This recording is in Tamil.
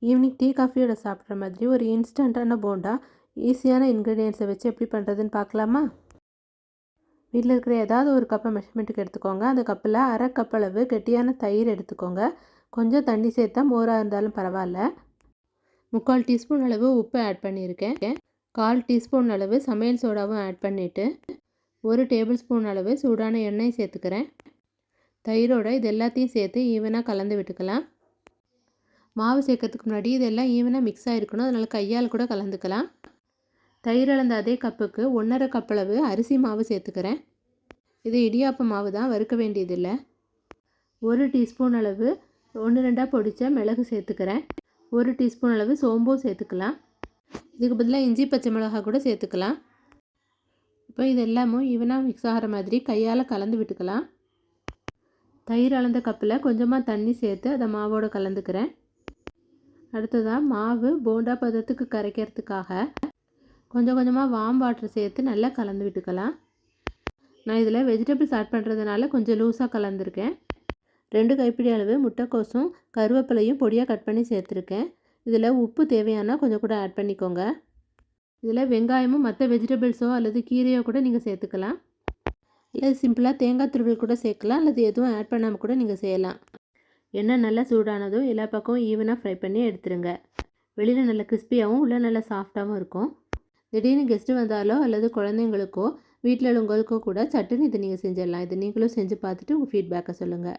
ஈவினிங் டீ காஃபியோட சாப்பிட்ற மாதிரி ஒரு இன்ஸ்டண்ட்டான போண்டா ஈஸியான இன்க்ரீடியன்ஸை வச்சு எப்படி பண்ணுறதுன்னு பார்க்கலாமா? வீட்டில் இருக்கிற ஏதாவது ஒரு கப்பை மெஷர்மெண்ட்டுக்கு எடுத்துக்கோங்க. அந்த கப்பில் அரை கப் அளவு கெட்டியான தயிர் எடுத்துக்கோங்க. கொஞ்சம் தண்ணி சேர்த்தா மோராக இருந்தாலும் பரவாயில்ல. 3/4 டீஸ்பூன் அளவு உப்பு ஆட் பண்ணியிருக்கேன். 1/4 டீஸ்பூன் அளவு சமையல் சோடாவும் ஆட் பண்ணிவிட்டு 1 டேபிள் ஸ்பூன் அளவு சூடான எண்ணெய் சேர்த்துக்கிறேன். தயிரோட இது எல்லாத்தையும் சேர்த்து ஈவனாக கலந்து விட்டுக்கலாம். மாவு சேர்க்கறதுக்கு முன்னாடி இதெல்லாம் ஈவனாக மிக்ஸ் ஆகிருக்கணும், அதனால் கையால் கூட கலந்துக்கலாம். தயிர் அளந்த அதே கப்புக்கு 1/2 கப் அளவு அரிசி மாவு சேர்த்துக்கிறேன். இது இடியாப்ப மாவு தான், வறுக்க வேண்டியதில்லை. 1 டீஸ்பூன் அளவு 1-2 பொடிச்ச மிளகு சேர்த்துக்கிறேன். 1 டீஸ்பூன் அளவு சோம்பும் சேர்த்துக்கலாம். இதுக்கு பதிலாக இஞ்சி பச்சை மிளகாய் கூட சேர்த்துக்கலாம். இப்போ இது எல்லாமும் ஈவனாக மிக்ஸ் ஆகிற மாதிரி கையால் கலந்து விட்டுக்கலாம். தயிர் அளந்த கப்பில் கொஞ்சமாக தண்ணி சேர்த்து அதை மாவோடு கலந்துக்கிறேன். அடுத்ததாக மாவு போண்டா பதத்துக்கு கரைக்கிறதுக்காக கொஞ்சம் கொஞ்சமாக வார்ம் வாட்டர் சேர்த்து நல்லா கலந்து விட்டுக்கலாம். நான் இதில் வெஜிடபிள்ஸ் ஆட் பண்ணுறதுனால கொஞ்சம் லூஸாக கலந்துருக்கேன். 2 கைப்பிடி அளவு முட்டைக்கோசும் கருவேப்பிலையும் பொடியாக கட் பண்ணி சேர்த்துருக்கேன். இதில் உப்பு தேவையானா கொஞ்சம் கூட ஆட் பண்ணிக்கோங்க. இதில் வெங்காயமும் மற்ற வெஜிடபிள்ஸோ அல்லது கீரையோ கூட நீங்கள் சேர்த்துக்கலாம். இல்லை சிம்பிளாக தேங்காய் துருவல் கூட சேர்க்கலாம், அல்லது எதுவும் ஆட் பண்ணாமல் கூட நீங்கள் செய்யலாம். எண்ணெய் நல்லா சூடானதும் எல்லா பக்கமும் ஈவனாக ஃப்ரை பண்ணி எடுத்துருங்க. வெளியில் நல்லா கிறிஸ்பியாகவும் உள்ளே நல்லா சாஃப்டாகவும் இருக்கும். திடீர்னு கெஸ்ட்டு வந்தாலோ அல்லது குழந்தைங்களுக்கோ வீட்டில் உள்ளவங்களுக்கோ கூட சட்டுன்னு இதை நீங்கள் செஞ்சிடலாம். இதை நீங்களும் செஞ்சு பார்த்துட்டு உங்கள் ஃபீட்பேக்கை சொல்லுங்கள்.